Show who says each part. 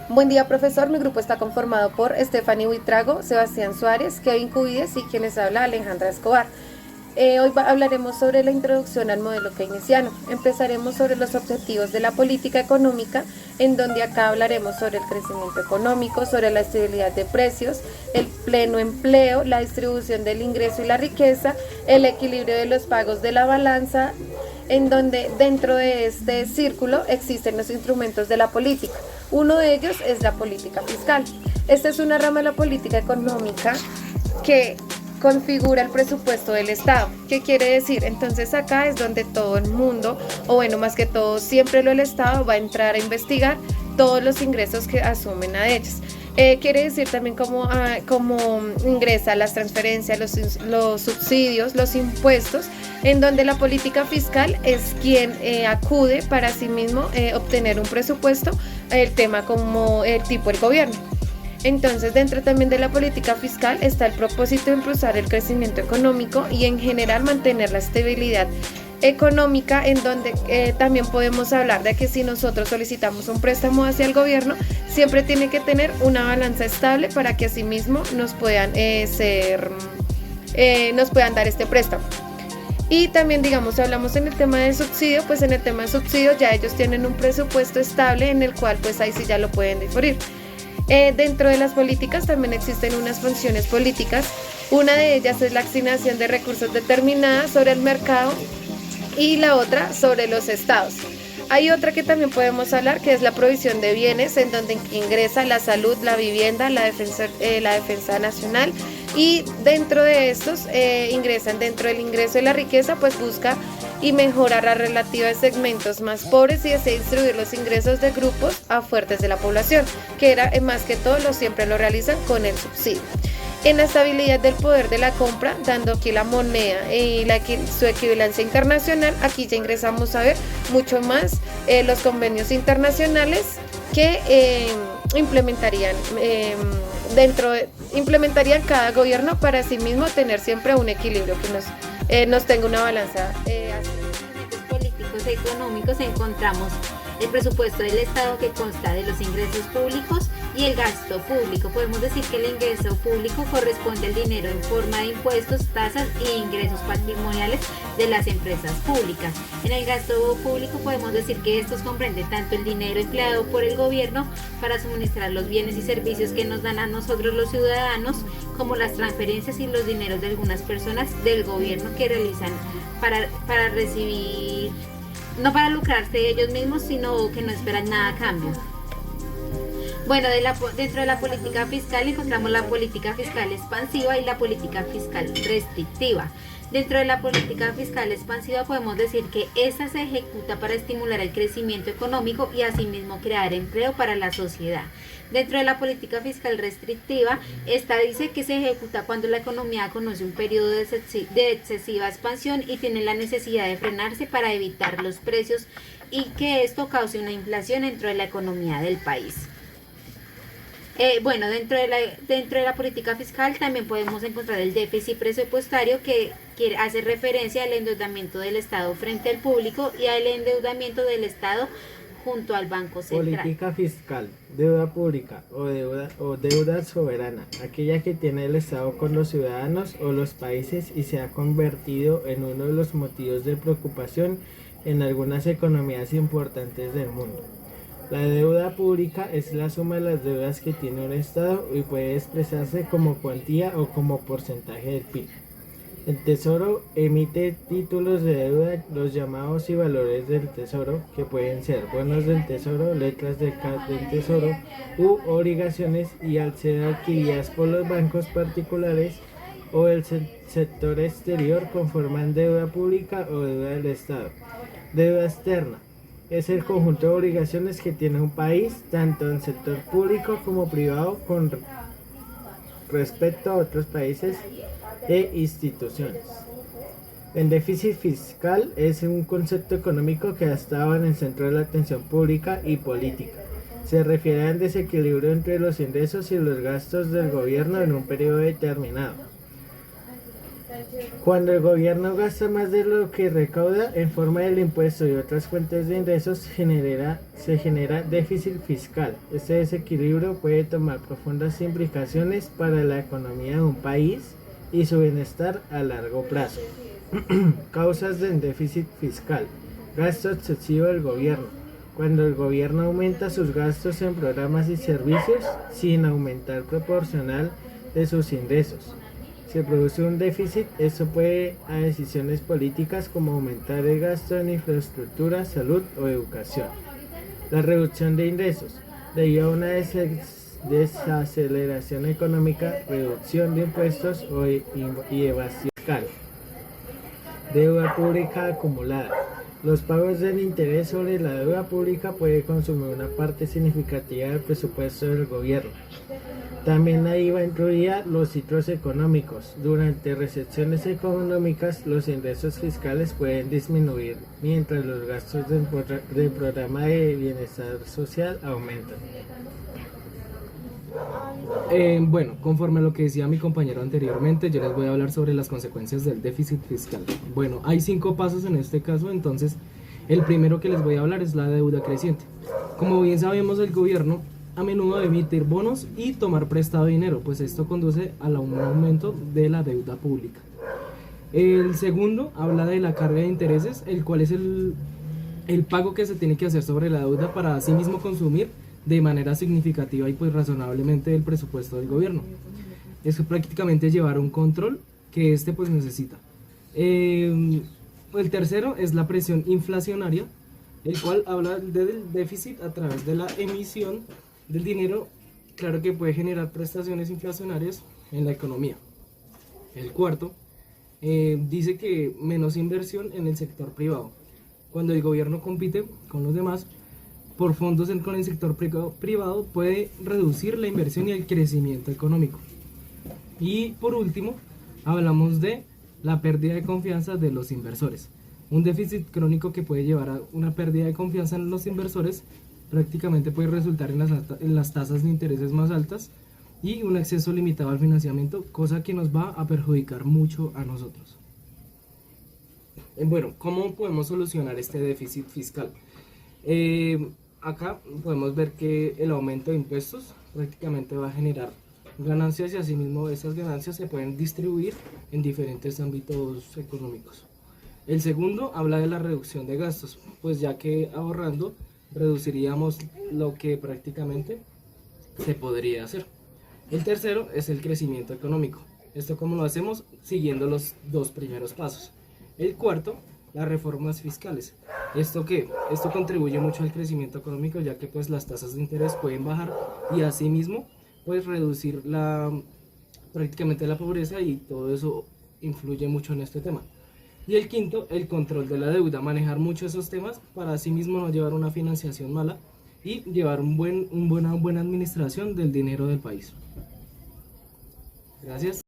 Speaker 1: Buen día, profesor. Mi grupo está conformado por Stephanie Huitrago, Sebastián Suárez, Kevin Cubides y quienes habla Alejandra Escobar. Hablaremos sobre la introducción al modelo keynesiano. Empezaremos sobre los objetivos de la política económica, en donde acá hablaremos sobre el crecimiento económico, sobre la estabilidad de precios, el pleno empleo, la distribución del ingreso y la riqueza, el equilibrio de los pagos de la balanza, en donde dentro de este círculo existen los instrumentos de la política. Uno de ellos es la política fiscal. Esta es una rama de la política económica que configura el presupuesto del Estado. ¿Qué quiere decir? Entonces acá es donde todo el mundo, o bueno, más que todo, siempre el Estado va a entrar a investigar todos los ingresos que asumen a ellos. Quiere decir también cómo ingresa las transferencias, los subsidios, los impuestos, en donde la política fiscal es quien acude para sí mismo obtener un presupuesto, el tema como el tipo del gobierno. Entonces, dentro también de la política fiscal está el propósito de impulsar el crecimiento económico y en general mantener la estabilidad económica, en donde también podemos hablar de que si nosotros solicitamos un préstamo hacia el gobierno, siempre tiene que tener una balanza estable para que asimismo nos puedan dar este préstamo. Y también, digamos, hablamos en el tema del subsidio, pues en el tema del subsidio ya ellos tienen un presupuesto estable en el cual pues ahí sí ya lo pueden diferir. Dentro de las políticas también existen unas funciones políticas. Una de ellas es la asignación de recursos determinadas sobre el mercado y la otra sobre los estados. Hay otra que también podemos hablar, que es la provisión de bienes, en donde ingresa la salud, la vivienda, la defensa nacional, y dentro de estos ingresan dentro del ingreso de la riqueza, pues busca y mejorar la relativa de segmentos más pobres y desea distribuir los ingresos de grupos a fuertes de la población, que era más que todo siempre lo realizan con el subsidio. En la estabilidad del poder de la compra, dando aquí la moneda y su equivalencia internacional, aquí ya ingresamos a ver mucho más los convenios internacionales que implementarían cada gobierno para sí mismo tener siempre un equilibrio que nos tenga una balanza.
Speaker 2: Políticos e económicos encontramos el presupuesto del Estado, que consta de los ingresos públicos y el gasto público. Podemos decir que el ingreso público corresponde al dinero en forma de impuestos, tasas e ingresos patrimoniales de las empresas públicas. En el gasto público podemos decir que estos comprenden tanto el dinero empleado por el gobierno para suministrar los bienes y servicios que nos dan a nosotros los ciudadanos, como las transferencias y los dineros de algunas personas del gobierno que realizan para recibir, no para lucrarse ellos mismos, sino que no esperan nada a cambio. Bueno, dentro de la política fiscal encontramos la política fiscal expansiva y la política fiscal restrictiva. Dentro de la política fiscal expansiva podemos decir que esta se ejecuta para estimular el crecimiento económico y asimismo crear empleo para la sociedad. Dentro de la política fiscal restrictiva, esta dice que se ejecuta cuando la economía conoce un periodo de excesiva expansión y tiene la necesidad de frenarse para evitar los precios y que esto cause una inflación dentro de la economía del país. Dentro de la política fiscal también podemos encontrar el déficit presupuestario, que hace referencia al endeudamiento del Estado frente al público y al endeudamiento del Estado junto al Banco Central.
Speaker 3: Política fiscal, deuda pública o deuda soberana, aquella que tiene el Estado con los ciudadanos o los países y se ha convertido en uno de los motivos de preocupación en algunas economías importantes del mundo. La deuda pública es la suma de las deudas que tiene un Estado y puede expresarse como cuantía o como porcentaje del PIB. El Tesoro emite títulos de deuda, los llamados y valores del Tesoro, que pueden ser bonos del Tesoro, letras del Tesoro u obligaciones, y al ser adquiridas por los bancos particulares o el sector exterior, conforman deuda pública o deuda del Estado. Deuda externa es el conjunto de obligaciones que tiene un país, tanto en sector público como privado, con respecto a otros países e instituciones. El déficit fiscal es un concepto económico que ha estado en el centro de la atención pública y política. Se refiere al desequilibrio entre los ingresos y los gastos del gobierno en un periodo determinado. Cuando el gobierno gasta más de lo que recauda en forma del impuesto y otras fuentes de ingresos, se genera déficit fiscal. Este desequilibrio puede tomar profundas implicaciones para la economía de un país y su bienestar a largo plazo. Causas del déficit fiscal. Gasto excesivo del gobierno. Cuando el gobierno aumenta sus gastos en programas y servicios sin aumentar proporcional de sus ingresos. Se produce un déficit, esto puede a decisiones políticas como aumentar el gasto en infraestructura, salud o educación. La reducción de ingresos. Debido a una desaceleración económica, reducción de impuestos y evasión fiscal. Deuda pública acumulada. Los pagos del interés sobre la deuda pública pueden consumir una parte significativa del presupuesto del gobierno. También ahí va incluida los ciclos económicos. Durante recesiones económicas, los ingresos fiscales pueden disminuir, mientras los gastos del programa de bienestar social aumentan.
Speaker 4: Bueno, conforme a lo que decía mi compañero anteriormente, yo les voy a hablar sobre las consecuencias del déficit fiscal. Bueno, hay 5 pasos en este caso, entonces el primero que les voy a hablar es la deuda creciente. Como bien sabemos, el gobierno a menudo debe emitir bonos y tomar prestado dinero, pues esto conduce a un aumento de la deuda pública. El segundo habla de la carga de intereses, el cual es el pago que se tiene que hacer sobre la deuda para así mismo consumir de manera significativa y pues razonablemente el presupuesto del gobierno. Es prácticamente llevar un control que este pues necesita. El tercero es la presión inflacionaria, el cual habla del déficit a través de la emisión del dinero, claro que puede generar prestaciones inflacionarias en la economía. El cuarto dice que menos inversión en el sector privado. Cuando el gobierno compite con los demás por fondos con el sector privado, puede reducir la inversión y el crecimiento económico. Y por último, hablamos de la pérdida de confianza de los inversores. Un déficit crónico que puede llevar a una pérdida de confianza en los inversores prácticamente puede resultar en las tasas de intereses más altas y un acceso limitado al financiamiento, cosa que nos va a perjudicar mucho a nosotros. Bueno, ¿cómo podemos solucionar este déficit fiscal? Acá podemos ver que el aumento de impuestos prácticamente va a generar ganancias y asimismo esas ganancias se pueden distribuir en diferentes ámbitos económicos. El segundo habla de la reducción de gastos, pues ya que ahorrando reduciríamos lo que prácticamente se podría hacer. El tercero es el crecimiento económico. Esto como lo hacemos siguiendo los 2 primeros pasos. El cuarto, las reformas fiscales. Esto contribuye mucho al crecimiento económico, ya que pues las tasas de interés pueden bajar y asimismo pues reducir prácticamente la pobreza, y todo eso influye mucho en este tema. Y el quinto, el control de la deuda, manejar mucho esos temas para asimismo no llevar una financiación mala y llevar una buena administración del dinero del país. Gracias.